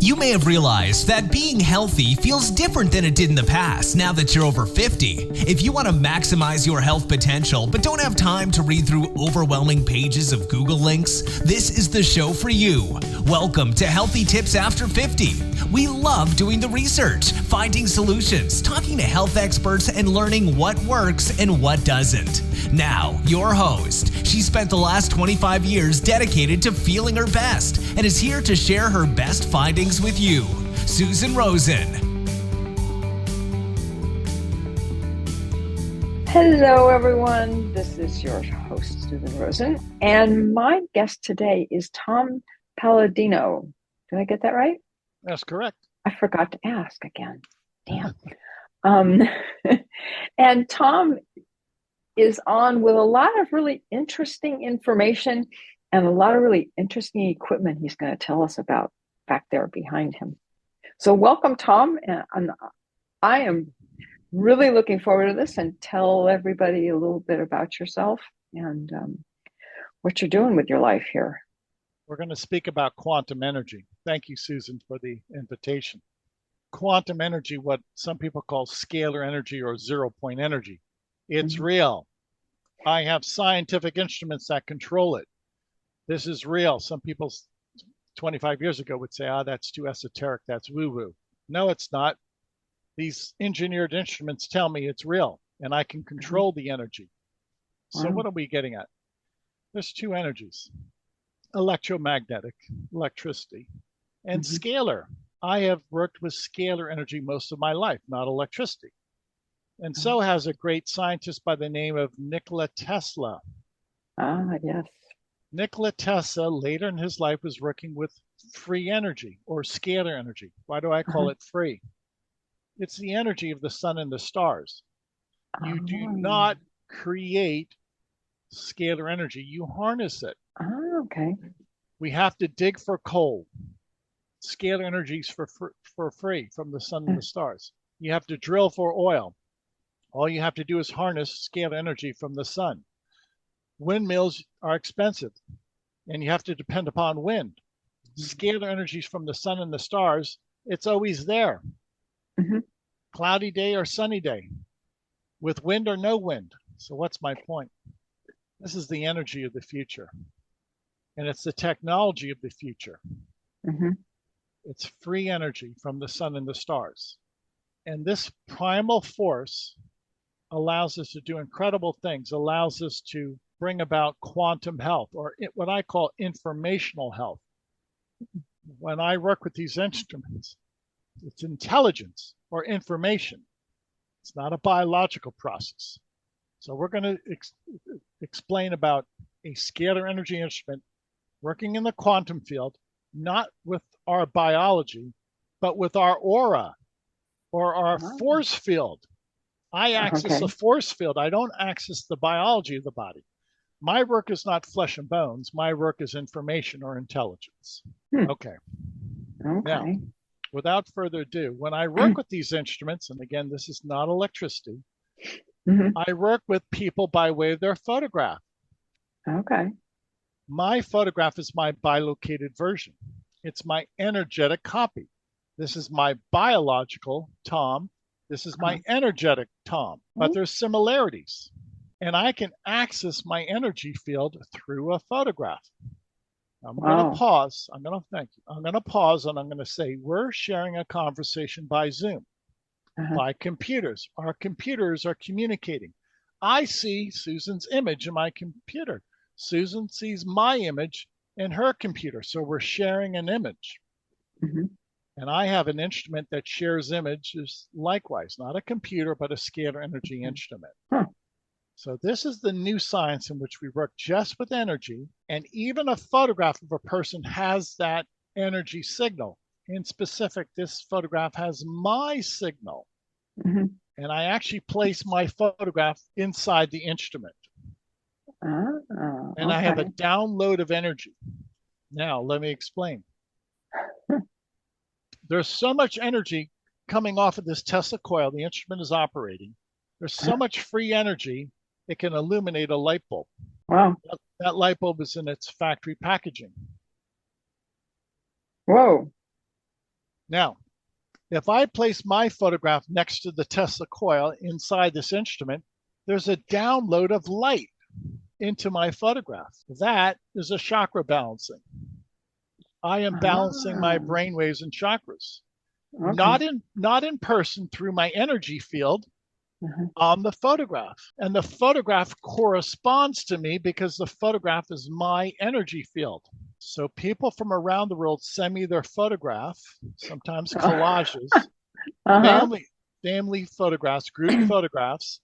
You may have realized that being healthy feels different than it did in the past now that you're over 50. If you want to maximize your health potential but don't have time to read through overwhelming pages of Google links, this is the show for you. Welcome to Healthy Tips After 50. We love doing the research, finding solutions, talking to health experts, and learning what works and what doesn't. Now, your host. She spent the last 25 years dedicated to feeling her best and is here to share her best findings with you, Susan Rosen. Hello, everyone. This is your host, Susan Rosen, and my guest today is Tom Paladino. Did I get that right? That's correct. I forgot to ask again. Damn. And Tom is on with a lot of really interesting information and a lot of really interesting equipment he's going to tell us about back there behind him. So welcome, Tom. And I am really looking forward to this, and tell everybody a little bit about yourself and what you're doing with your life here. We're going to speak about quantum energy. Thank you, Susan, for the invitation. Quantum energy, what some people call scalar energy or zero-point energy. It's real. I have scientific instruments that control it. This is real. Some people 25 years ago would say, that's too esoteric, that's woo-woo. No, it's not. These engineered instruments tell me it's real, and I can control the energy. So what are we getting at? There's two energies, electromagnetic, electricity, and scalar. I have worked with scalar energy most of my life, not electricity. And so has a great scientist by the name of Nikola Tesla. Yes. Nikola Tesla, later in his life, was working with free energy or scalar energy. Why do I call it free? It's the energy of the sun and the stars. You do not create scalar energy, you harness it. Okay. We have to dig for coal. Scalar energy is for free from the sun and the stars. You have to drill for oil. All you have to do is harness scalar energy from the sun. Windmills are expensive, and you have to depend upon wind. Scalar energies from the sun and the stars, it's always there. Cloudy day or sunny day, with wind or no wind. So what's my point? This is the energy of the future, and it's the technology of the future. It's free energy from the sun and the stars. And this primal force allows us to do incredible things, allows us to bring about quantum health, or what I call informational health. When I work with these instruments, it's intelligence or information. It's not a biological process. So we're going to explain about a scalar energy instrument working in the quantum field, not with our biology, but with our aura or our force field. I access the force field. I don't access the biology of the body. My work is not flesh and bones. My work is information or intelligence. Okay. Now, without further ado, when I work with these instruments, and again, this is not electricity, I work with people by way of their photograph. My photograph is my bilocated version. It's my energetic copy. This is my biological Tom. This is my energetic Tom, but there's similarities. And I can access my energy field through a photograph. I'm going to pause. I'm going to pause, and I'm going to say, we're sharing a conversation by Zoom, by computers. Our computers are communicating. I see Susan's image in my computer. Susan sees my image in her computer. So we're sharing an image. And I have an instrument that shares images likewise, not a computer, but a scalar energy instrument. So this is the new science in which we work just with energy, and even a photograph of a person has that energy signal. In specific, this photograph has my signal. And I actually place my photograph inside the instrument. And I have a download of energy. Now, let me explain. There's so much energy coming off of this Tesla coil the instrument is operating. There's so much free energy, it can illuminate a light bulb. That light bulb is in its factory packaging. Whoa. Now, if I place my photograph next to the Tesla coil inside this instrument, there's a download of light into my photograph. That is a chakra balancing. I am balancing my brain waves and chakras. Okay. Not in person through my energy field on the photograph. And the photograph corresponds to me because the photograph is my energy field. So people from around the world send me their photograph, sometimes collages, family photographs, group photographs.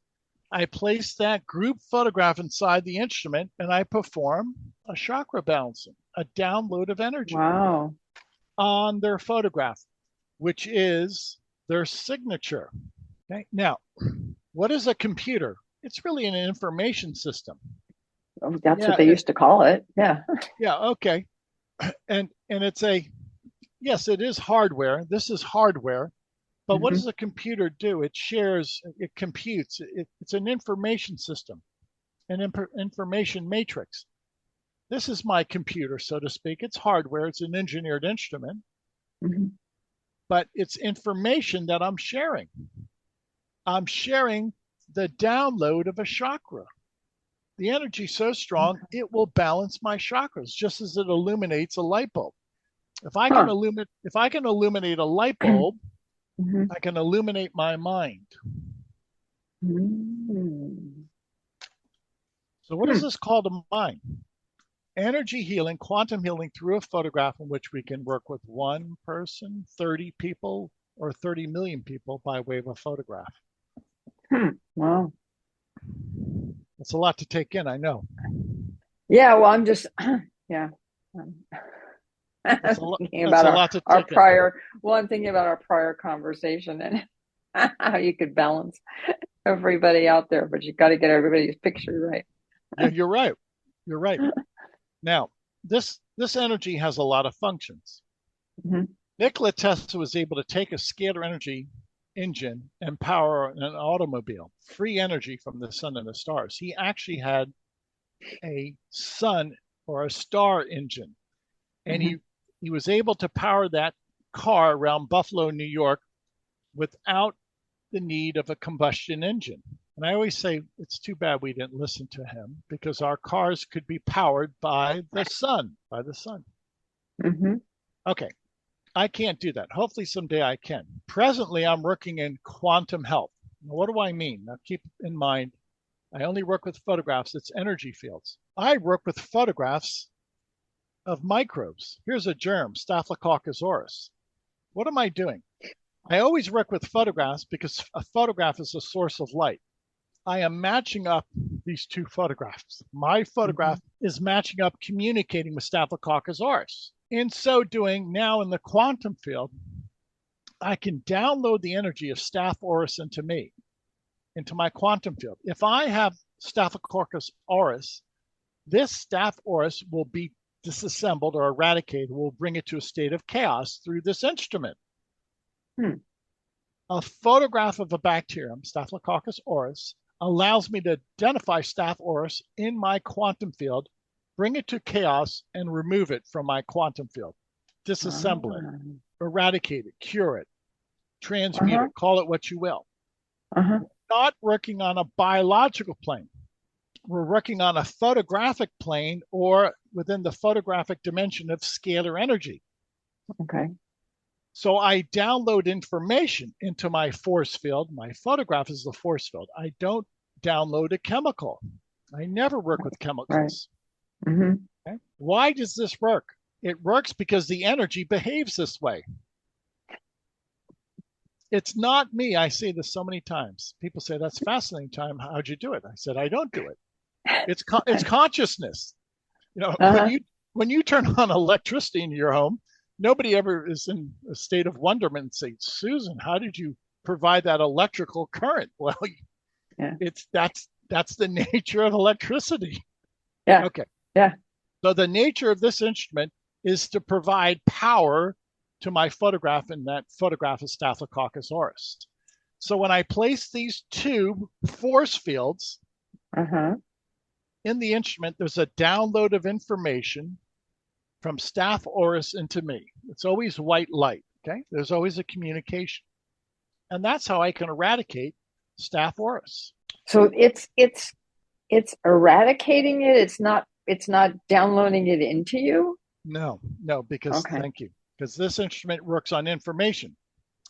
I place that group photograph inside the instrument and I perform a chakra balancing, a download of energy on their photograph, which is their signature. Okay. Now, what is a computer? It's really an information system. Oh, that's what they used to call it. Yeah. Yeah. Okay. And it's yes, it is hardware. This is hardware. But what does a computer do? It shares, it computes. It's an information system, an information matrix. This is my computer, so to speak. It's hardware. It's an engineered instrument. But it's information that I'm sharing. I'm sharing the download of a chakra. The energy is so strong, it will balance my chakras, just as it illuminates a light bulb. If I can illuminate a light bulb, I can illuminate my mind. So what is this called a mind? Energy healing, quantum healing through a photograph in which we can work with one person, 30 people, or 30 million people by way of a photograph. Wow. That's a lot to take in, I know. Yeah, well, I'm just, yeah. I'm thinking about our prior, well, I'm thinking about our prior conversation and how you could balance everybody out there, but you got to get everybody's picture right. Yeah, you're right. You're right. Now, this energy has a lot of functions. Nikola Tesla was able to take a scalar energy engine and power an automobile, free energy from the sun and the stars. He actually had a sun or a star engine, and he was able to power that car around Buffalo, New York, without the need of a combustion engine. And I always say it's too bad we didn't listen to him, because our cars could be powered by the sun, Okay, I can't do that. Hopefully someday I can. Presently, I'm working in quantum health. Now, what do I mean? Now, keep in mind, I only work with photographs. It's energy fields. I work with photographs of microbes. Here's a germ, Staphylococcus aureus. What am I doing? I always work with photographs because a photograph is a source of light. I am matching up these two photographs. My photograph is matching up, communicating with Staphylococcus aureus. In so doing, now in the quantum field, I can download the energy of Staph aureus into me, into my quantum field. If I have Staphylococcus aureus, this Staph aureus will be disassembled or eradicated. We'll bring it to a state of chaos through this instrument. A photograph of a bacterium, Staphylococcus aureus, allows me to identify Staph aureus in my quantum field, bring it to chaos, and remove it from my quantum field. Disassemble it, eradicate it, cure it, transmute it, call it what you will. Not working on a biological plane. We're working on a photographic plane, or within the photographic dimension of scalar energy. Okay. So I download information into my force field. My photograph is the force field. I don't download a chemical. I never work with chemicals. Okay? Why does this work? It works because the energy behaves this way. It's not me. I say this so many times. People say, that's fascinating, Tom. How'd you do it? I said, I don't do it. It's consciousness. You know, when you turn on electricity in your home, nobody ever is in a state of wonderment and say, Susan, how did you provide that electrical current? Well, that's the nature of electricity. Yeah. Okay. Yeah. So the nature of this instrument is to provide power to my photograph, and that photograph is Staphylococcus aureus. So when I place these two force fields in the instrument, there's a download of information from Staph aureus into me. It's always white light. Okay, there's always a communication. And that's how I can eradicate staph aureus. So it's eradicating it. It's not downloading it into you. No, because Okay. thank you. Because this instrument works on information.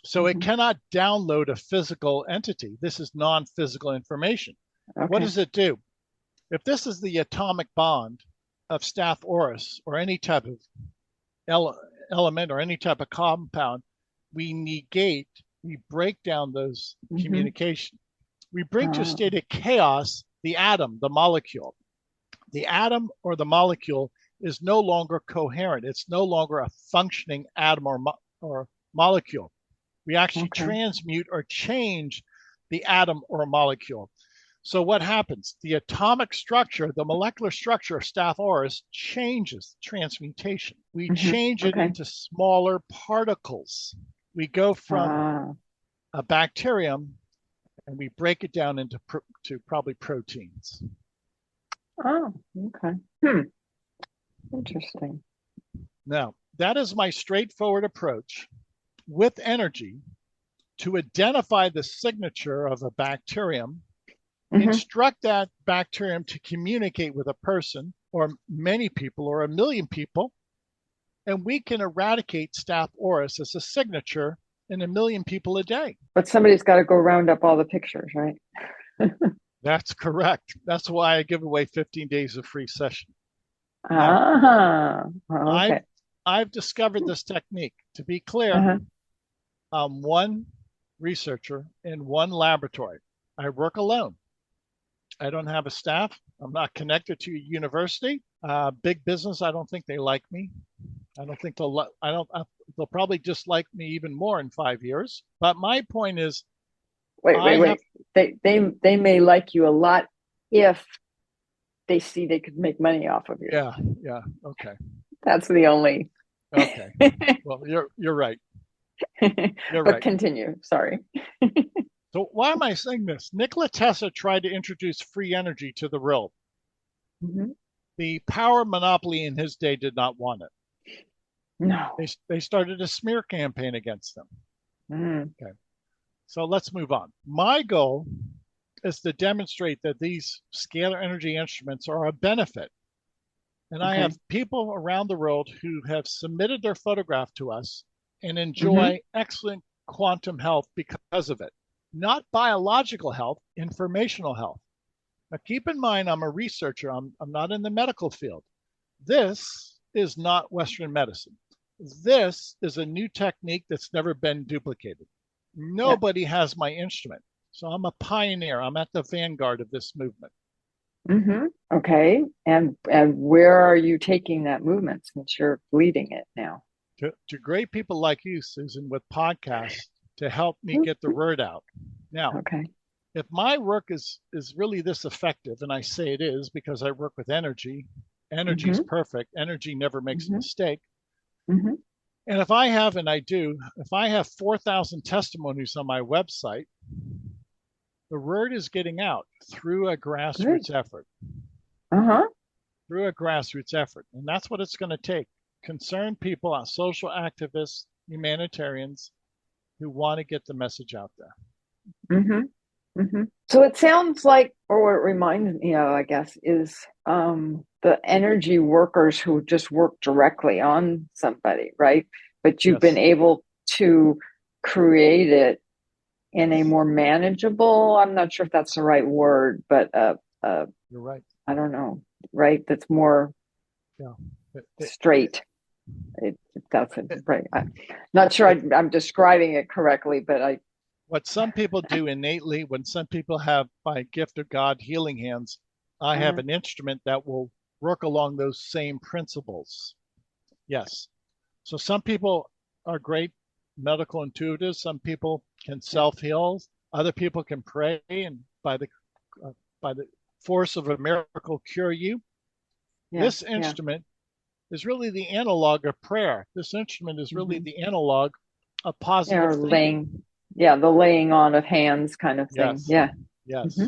So it cannot download a physical entity. This is non-physical information. Okay. What does it do? If this is the atomic bond of staph aureus or any type of element or any type of compound, we break down those communication. We bring to a state of chaos the atom, the molecule. The atom or the molecule is no longer coherent. It's no longer a functioning atom or molecule. We actually transmute or change the atom or molecule. So what happens? The atomic structure, the molecular structure of staph aureus changes transmutation. We change it into smaller particles. We go from a bacterium and we break it down into probably proteins. Oh, okay. Interesting. Now, that is my straightforward approach with energy to identify the signature of a bacterium, instruct that bacterium to communicate with a person or many people or 1 million people, and we can eradicate staph aureus as a signature in 1 million people a day. But somebody's got to go round up all the pictures, right? That's correct. That's why I give away 15 days of free session. Okay. I've discovered this technique. To be clear, I'm one researcher in one laboratory. I work alone. I don't have a staff. I'm not connected to a university. Big business, I don't think they like me. I don't think they'll probably dislike me even more in 5 years. But my point is, wait. They may like you a lot if they see they could make money off of you. Yeah. Okay. That's the only. Okay. Well, you're right. You're But right. continue. Sorry. So why am I saying this? Nikola Tesla tried to introduce free energy to the world. The power monopoly in his day did not want it. No. They started a smear campaign against them. Okay. So let's move on. My goal is to demonstrate that these scalar energy instruments are a benefit. And I have people around the world who have submitted their photograph to us and enjoy excellent quantum health because of it. Not biological health, informational health. Now keep in mind, I'm a researcher. I'm not in the medical field. This is not Western medicine. This is a new technique that's never been duplicated. Nobody has my instrument. So I'm a pioneer. I'm at the vanguard of this movement. Okay. And where are you taking that movement since you're leading it now? To great people like you, Susan, with podcasts to help me get the word out. Now, if my work is really this effective, and I say it is because I work with energy is perfect. Energy never makes a mistake. And if I have, and I do, if I have 4,000 testimonies on my website, the word is getting out through a grassroots effort. Through a grassroots effort. And that's what it's going to take. Concerned people, social activists, humanitarians who want to get the message out there. So it sounds like, or what it reminds me of, I guess, is the energy workers who just work directly on somebody, right? But you've been able to create it in a more manageable, I'm not sure if that's the right word, but you're right. I don't know, right? That's more straight. That's it, right. I'm not sure I'm describing it correctly, but what some people do innately, when some people have, by gift of God, healing hands, I have an instrument that will work along those same principles. Yes. So some people are great medical intuitives. Some people can self-heal. Other people can pray and by the force of a miracle cure you. This instrument is really the analog of prayer. This instrument is really the analog of positive thinking. The laying on of hands kind of thing. Yes.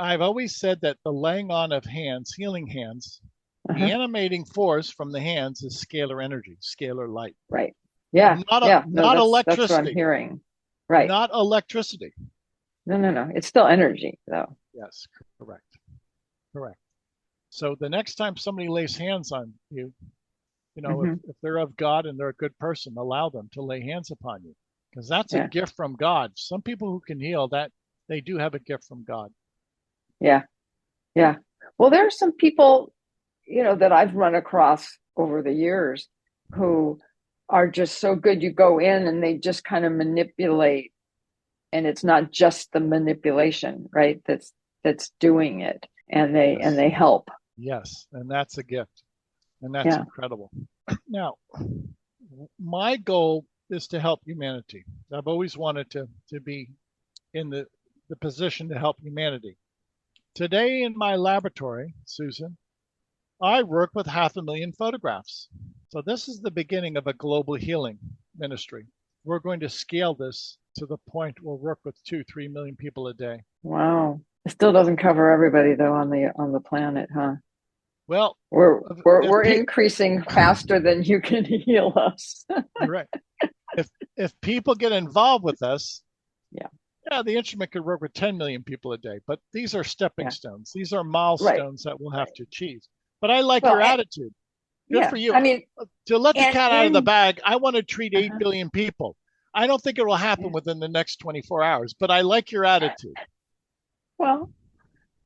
I've always said that the laying on of hands, healing hands, the animating force from the hands is scalar energy, scalar light. Right. Yeah. Not Yeah. No, not that's what I'm electricity. hearing. Right. Not electricity. No. It's still energy, though. Yes, correct. Correct. So the next time somebody lays hands on you, Hmm. if they're of God and they're a good person, allow them to lay hands upon you, because that's a Yeah. gift from God. Some people who can heal, that they do have a gift from God. Yeah. Yeah. Well, there are some people, that I've run across over the years who are just so good. You go in and they just kind of manipulate, and it's not just the manipulation, right? That's doing it, and Yes. they help. Yes, and that's a gift, and that's Yeah. incredible. Now, my goal is to help humanity. I've always wanted to be in the position to help humanity. Today in my laboratory, Susan, I work with 500,000 photographs. So this is the beginning of a global healing ministry. We're going to scale this to the point we'll work with 2-3 million people a day. Wow. It still doesn't cover everybody though on the planet, huh? Well, We're increasing faster than you can heal us. you're right. If people get involved with us, Yeah. yeah, the instrument could work with 10 million people a day, but these are stepping Yeah. stones. These are Right. milestones that we'll have to achieve. But I like Well, your attitude. Good yeah. for you. I mean, To let the and cat out of the bag, I want to treat 8 uh-huh. billion people. I don't think it will happen Yeah. within the next 24 hours, but I like your attitude. Well,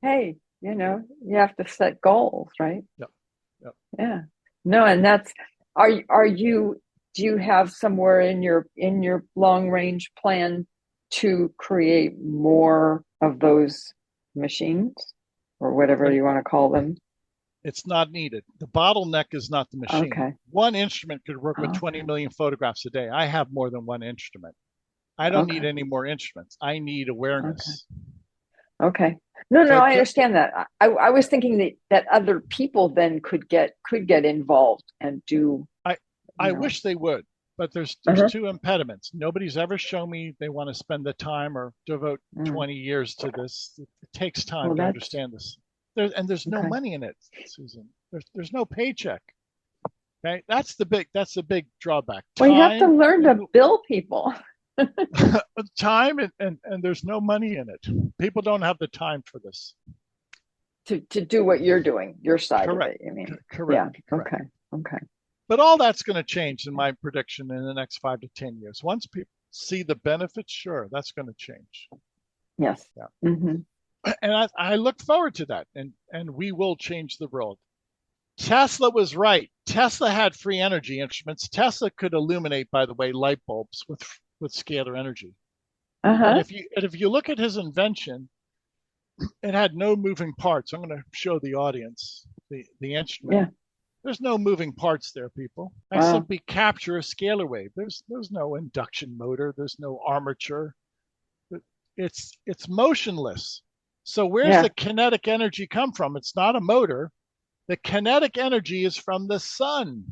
hey, you have to set goals, right? Yep. Yep. Yeah. No, and are you do you have somewhere in your long range plan to create more of those machines or whatever But you want to call them? it's not needed. The bottleneck is not the machine. Okay. One instrument could work with 20 Okay. million photographs a day. I have more than one instrument. I don't need Okay. any more instruments. I need Okay. awareness. Okay. No, So I understand that. I was thinking that other people then could get involved and do, I wish they would, but there's uh-huh. two impediments. Nobody's ever shown me they want to spend the time or devote Mm. 20 years to this. It takes time Well, to that's understand this. There's no okay. money in it, Susan. There's no paycheck. Okay, that's the big drawback. Well, you have to Time learn and to bill people time and there's no money in it. People don't have the time for this. to do what you're doing, your side of Correct. it, you mean? Correct. Yeah. Correct. Okay. Okay. But all that's going to change in my prediction in the next 5 to 10 years. Once people see the benefits, sure, that's going to change. Yes. Yeah. Mm-hmm. And I look forward to that. And we will change the world. Tesla was right. Tesla had free energy instruments. Tesla could illuminate, by the way, light bulbs with scalar energy. Uh-huh. And if you look at his invention, it had no moving parts. I'm going to show the audience the instrument. Yeah. There's no moving parts there, people. I Wow. simply capture a scalar wave. There's no induction motor. There's no armature. It's motionless. So where's Yeah. the kinetic energy come from? It's not a motor. The kinetic energy is from the sun.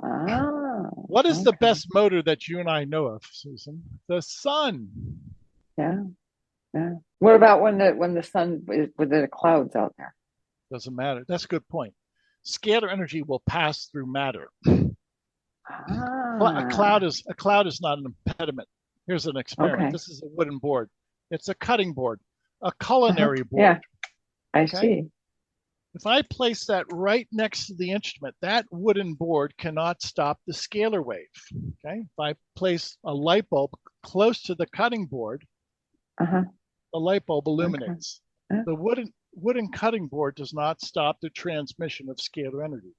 Ah. What is the Okay. best motor that you and I know of, Susan? The sun. Yeah. Yeah. What about when the sun with the clouds out there? Doesn't matter. That's a good point. Scalar energy will pass through matter. A Ah. cloud is not an impediment. Here's an experiment. Okay. This is a wooden board. It's a cutting board, a Uh-huh. culinary board. Yeah. I Okay. see. If I place that right next to the instrument, that wooden board cannot stop the scalar wave. Okay. If I place a light bulb close to the cutting board, Uh-huh. the light bulb illuminates. Okay. The wooden cutting board does not stop the transmission of scalar energy.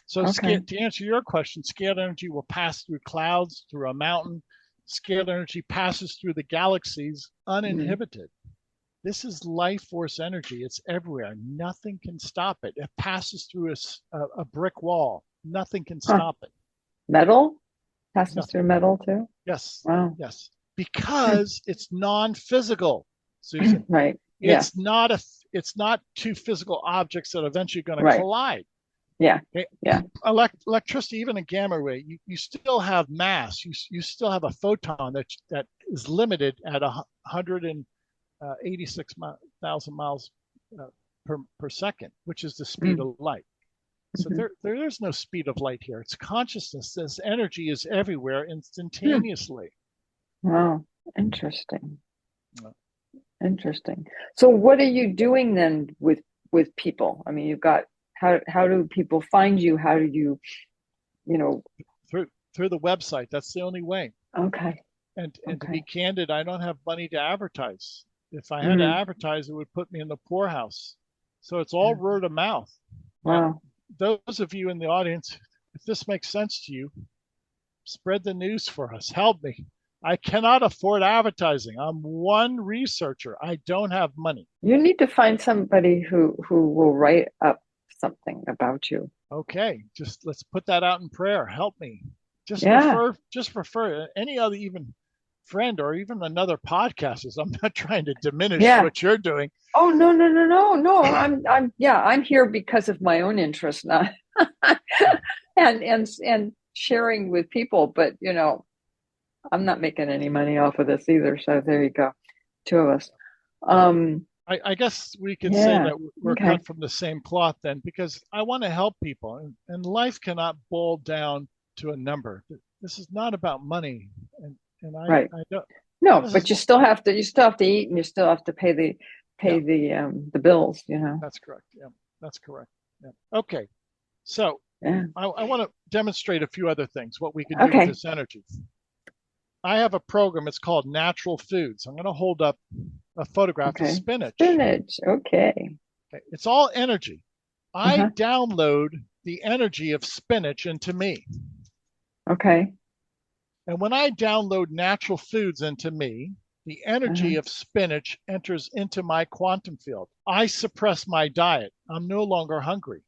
So Okay. to answer your question, scalar energy will pass through clouds, through a mountain. Scalar energy passes through the galaxies uninhibited. This is life force energy. It's everywhere. Nothing can stop it. It passes through a brick wall. Nothing can stop it. Metal passes Nothing. through metal too. Yes. Wow. Yes. Because it's non-physical, Susan. Right. Yeah. It's not two physical objects that are eventually going to Right. collide. Yeah. Okay? Yeah. Electricity, even a gamma ray, you still have mass. You still have a photon that is limited at 186,000 miles per second, which is the speed of light. So there is no speed of light here. It's consciousness. This energy is everywhere Hmm. instantaneously. Wow. Interesting. Yeah. Interesting. So what are you doing then with people? I mean, you've got how do people find you? How do you, you know, Through the website. That's the only way. okay. And to be Okay. candid, I don't have money to advertise. If I had to Mm. advertise, it would put me in the poorhouse. So it's all word of mouth. Now, Wow. those of you in the audience, if this makes sense to you, spread the news for us. Help me. I cannot afford advertising. I'm one researcher. I don't have money. You need to find somebody who will write up something about you. Okay, just let's put that out in prayer. Help me. Yeah. Just refer any other even friend or even another podcast. I'm not trying to diminish Yeah. what you're doing. Oh, no. I'm here because of my own interest, not and sharing with people, but I'm not making any money off of this either. So there you go. Two of us. I guess we could say Yeah. that we're Okay. cut from the same cloth then, because I want to help people, and life cannot boil down to a number. This is not about money, and Right. I don't. No, This is but you still have to eat, and you still have to pay the yeah, pay the bills, you know. that's correct. Yeah, that's correct. Yeah. Okay, so Yeah. I want to demonstrate a few other things, what we can do with Okay. this energy. I have a program. It's called Natural Foods. I'm going to hold up a photograph of Okay. spinach. Spinach. Okay. Okay. It's all energy. I Uh-huh. download the energy of spinach into me. Okay. And when I download natural foods into me, the energy Uh-huh. of spinach enters into my quantum field. I suppress my diet. I'm no longer hungry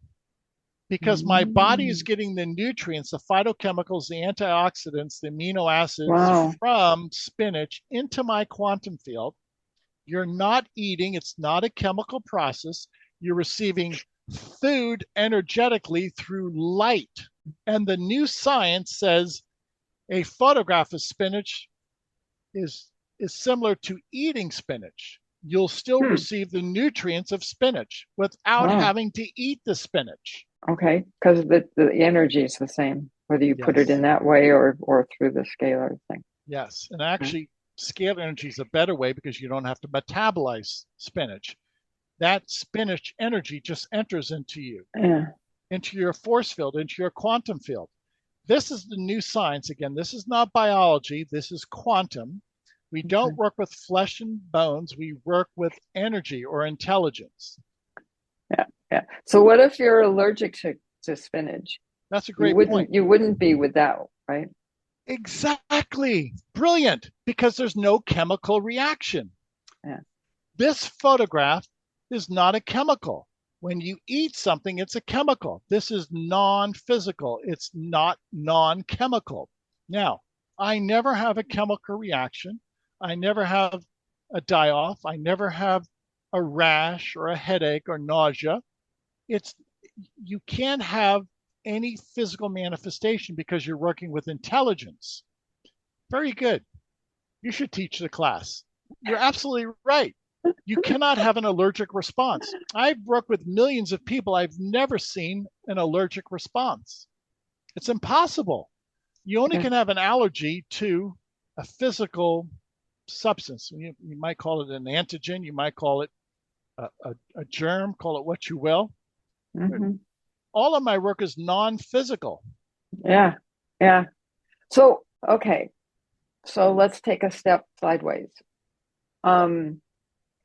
because my body is Mm. getting the nutrients, the phytochemicals, the antioxidants, the amino acids Wow. from spinach into my quantum field. You're not eating, it's not a chemical process. You're receiving food energetically through light. And the new science says a photograph of spinach is similar to eating spinach. You'll still Hmm. receive the nutrients of spinach without Wow. having to eat the spinach. Okay. Because the energy is the same, whether you put it in Yes, that way or through the scalar thing. yes. And Yeah. actually, scalar energy is a better way because you don't have to metabolize spinach. That spinach energy just enters into you, Yeah. into your force field, into your quantum field. This is the new science. Again, this is not biology, this is quantum. We don't Okay. work with flesh and bones, we work with energy or intelligence. Yeah. Yeah. So what if you're allergic to spinach? That's a You great point. wouldn't you wouldn't be with that, right? Exactly. Brilliant. Because there's no chemical reaction. Yeah. This photograph is not a chemical. When you eat something, it's a chemical. This is non physical, it's not non chemical. Now, I never have a chemical reaction. I never have a die off. I never have a rash or a headache or nausea. It's you can't have any physical manifestation because you're working with intelligence. Very good. You should teach the class. You're absolutely right. You cannot have an allergic response. I've worked with millions of people. I've never seen an allergic response. It's impossible. You only Yeah. can have an allergy to a physical substance. You might call it an antigen. You might call it a germ. Call it what you will. Hmm. All of my work is non-physical. Yeah. Yeah. So, okay. So let's take a step sideways.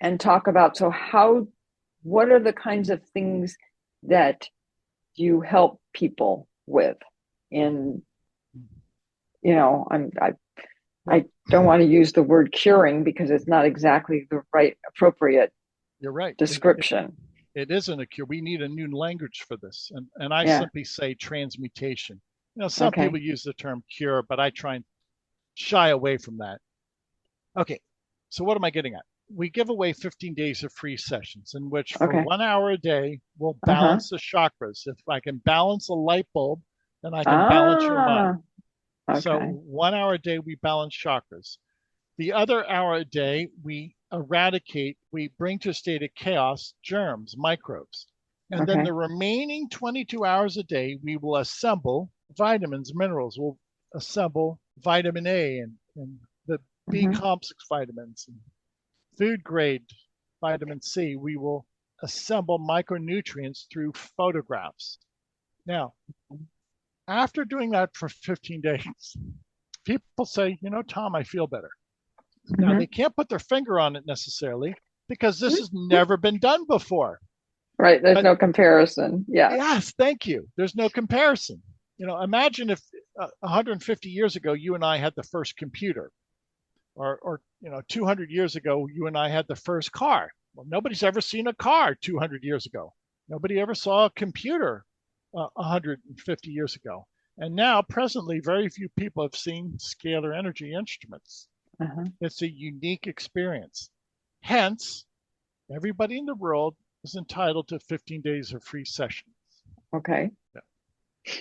And talk about what are the kinds of things that you help people with in, I don't want to use the word curing because it's not exactly the right appropriate You're right. description. It isn't a cure. We need a new language for this. And I Yeah. simply say transmutation. Some Okay. people use the term cure, but I try and shy away from that. Okay. So what am I getting at? We give away 15 days of free sessions in which for Okay. 1 hour a day, we'll Uh-huh. balance the chakras. If I can balance a light bulb, then I can balance your mind. So Okay. 1 hour a day, we balance chakras. The other hour a day, we eradicate, we bring to a state of chaos germs, microbes. And then the remaining 22 hours a day, we will assemble vitamins, minerals. We'll assemble vitamin A and the B complex vitamins and food grade vitamin C. We will assemble micronutrients through photographs. Now, after doing that for 15 days, people say, Tom, I feel better. Now, they can't put their finger on it necessarily because this has never been done before. Right. There's no comparison. Yeah. Yes. Thank you. There's no comparison. Imagine if 150 years ago, you and I had the first computer, or 200 years ago, you and I had the first car. Well, nobody's ever seen a car 200 years ago. Nobody ever saw a computer 150 years ago. And now, presently, very few people have seen scalar energy instruments. It's a unique experience. Hence, everybody in the world is entitled to 15 days of free sessions. Okay. Yeah.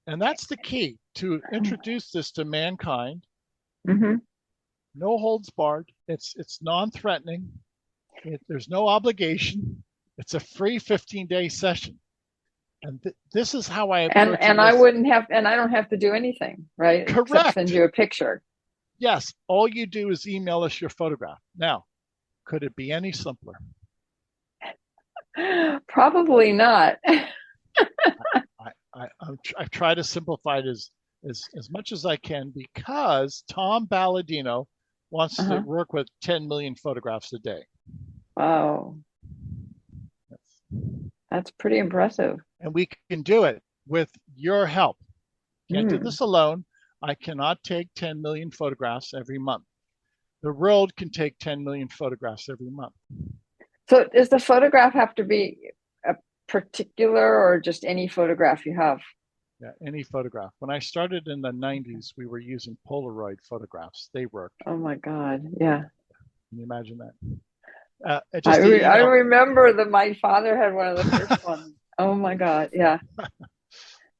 And that's the key, to introduce this to mankind. No holds barred. It's non-threatening. There's no obligation. It's a free 15-day session. And this is how I approach and I wouldn't have, and I don't have to do anything, right? Correct. Except send you a picture. Yes. All you do is email us your photograph. Now, could it be any simpler? Probably not. I try to simplify it as much as I can, because Tom Paladino wants to work with 10 million photographs a day. Wow. That's pretty impressive. And we can do it with your help. Can't do this alone. I cannot take 10 million photographs every month. The world can take 10 million photographs every month. So does the photograph have to be a particular, or just any photograph you have? Yeah, any photograph. When I started in the 90s, we were using Polaroid photographs. They worked. Oh my God. Yeah. Can you imagine that? I remember that my father had one of the first ones. Oh my God. Yeah.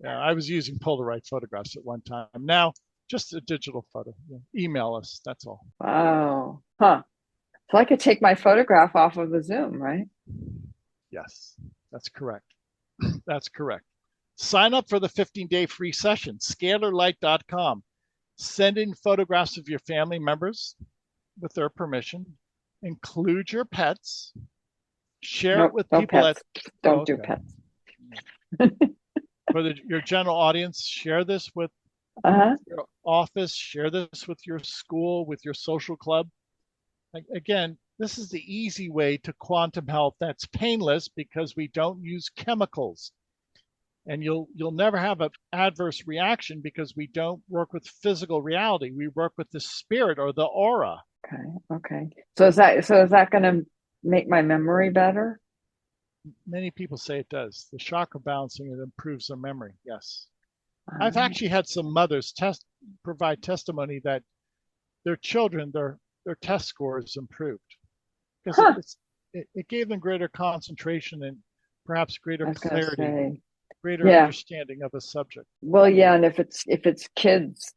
Yeah, I was using Polaroid photographs at one time. Now, just a digital photo. Email us. That's all. Wow. Huh. So I could take my photograph off of the Zoom, right? Yes, that's correct. That's correct. Sign up for the 15-day free session, scalarlight.com. Send in photographs of your family members with their permission. Include your pets. Share it with people pets. Don't do pets. For your general audience, share this with your office, share this with your school, with your social club. Again, this is the easy way to quantum health that's painless, because we don't use chemicals. And you'll never have an adverse reaction, because we don't work with physical reality. We work with the spirit, or the aura. Okay. So is that going to make my memory better? Many people say it does. The chakra balancing, it improves their memory. Yes. I've actually had some mothers provide testimony that their children, their test scores improved, because it gave them greater concentration and perhaps greater clarity, greater understanding of a subject. Well, yeah, and if it's kids,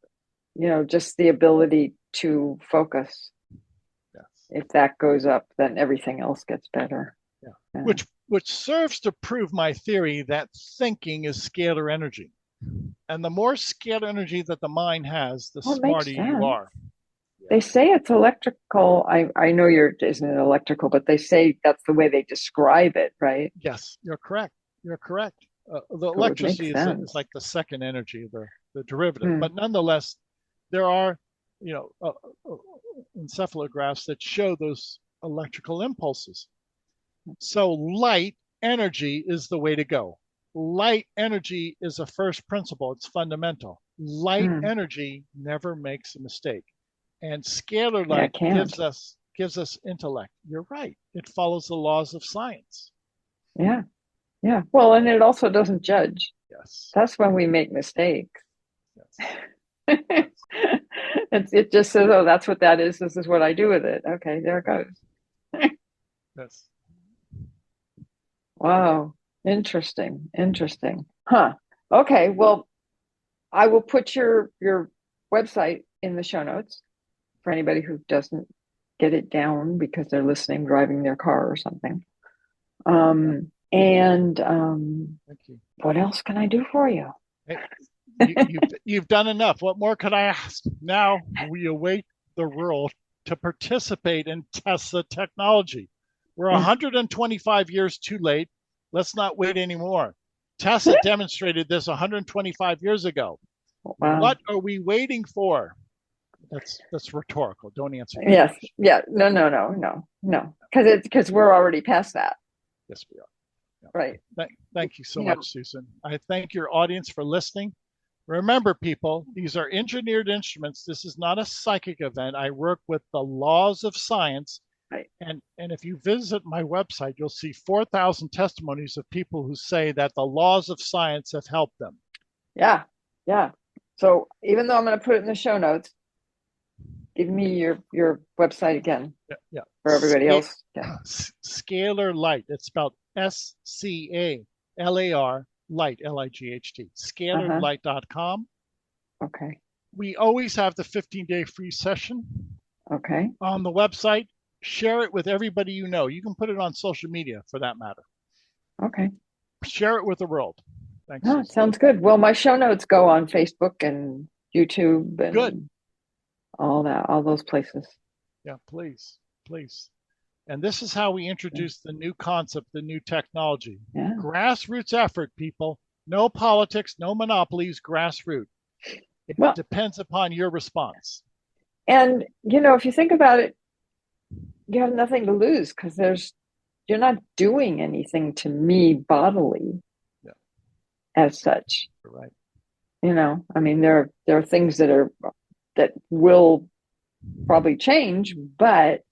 just the ability to focus. Yes. If that goes up, then everything else gets better. Yeah. Which serves to prove my theory that thinking is scalar energy. And the more scalar energy that the mind has, the smarter you are. They say it's electrical. I know isn't it electrical, but they say that's the way they describe it, right? Yes, you're correct. You're correct. The electricity is like the second energy, the derivative. But nonetheless, there are, encephalographs that show those electrical impulses. So light energy is the way to go. Light energy is a first principle. It's fundamental. Light energy never makes a mistake. And scalar light gives us intellect. You're right. It follows the laws of science. Yeah. Yeah. Well, and it also doesn't judge. Yes. That's when we make mistakes. Yes. It just says, oh, that's what that is. This is what I do with it. Okay, there it goes. Yes. Wow. Interesting. Huh. Okay. Well, I will put your website in the show notes for anybody who doesn't get it down because they're listening, driving their car or something. And Thank you. what else can I do for you? Hey, you've done enough. What more could I ask? Now we await the world to participate and test the technology. We're 125 years too late. Let's not wait anymore. Tesla demonstrated this 125 years ago. Wow. What are we waiting for? That's rhetorical. Don't answer. Yes. Yeah. No. Because we're already past that. Yes, we are. Yeah. Right. Thank you so much, Susan. I thank your audience for listening. Remember, people, these are engineered instruments. This is not a psychic event. I work with the laws of science. Right. And if you visit my website, you'll see 4,000 testimonies of people who say that the laws of science have helped them. Yeah. Yeah. So even though I'm going to put it in the show notes, give me your website again. Yeah. For everybody else. Yeah. Scalar Light. It's spelled SCALAR Light, LIGHT. Scalarlight.com. Okay. We always have the 15-day free session. Okay. On the website. Share it with everybody you know. You can put it on social media for that matter. Okay. Share it with the world. Thanks. Oh, sounds good. Well, my show notes go on Facebook and YouTube and all those places. Yeah, please. And this is how we introduce the new concept, the new technology. Yeah. Grassroots effort, people. No politics, no monopolies, grassroots. It depends upon your response. And, if you think about it, you have nothing to lose because you're not doing anything to me bodily as such. Right. There are things that will probably change, but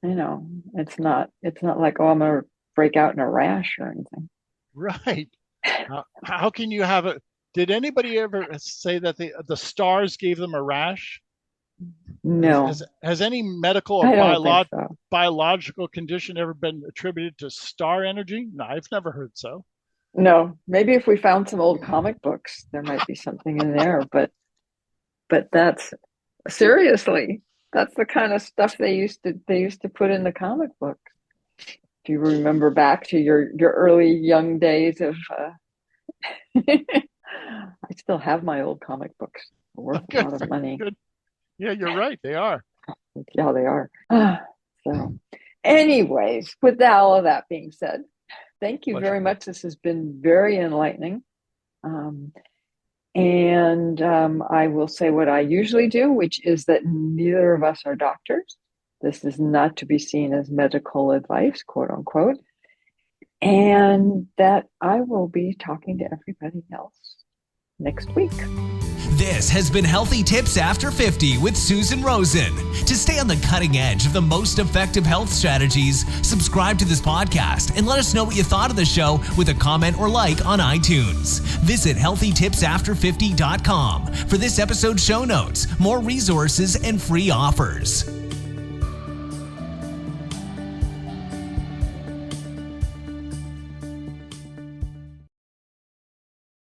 it's not like, I'm going to break out in a rash or anything. Right. How can you have it? Did anybody ever say that the stars gave them a rash? No. Has any medical or biological condition ever been attributed to star energy? No, I've never heard so. No. Maybe if we found some old comic books, there might be something in there, but that's seriously, that's the kind of stuff they used to put in the comic books. If you remember back to your early young days of I still have my old comic books. They're worth a lot of money. Good. Yeah, you're right. They are. Yeah, they are. So, anyways, with all of that being said, thank you very much. This has been very enlightening. And I will say what I usually do, which is that neither of us are doctors. This is not to be seen as medical advice, quote unquote. And that I will be talking to everybody else next week. This has been Healthy Tips After 50 with Susan Rosen. To stay on the cutting edge of the most effective health strategies, subscribe to this podcast and let us know what you thought of the show with a comment or like on iTunes. Visit healthytipsafter50.com for this episode's show notes, more resources, and free offers.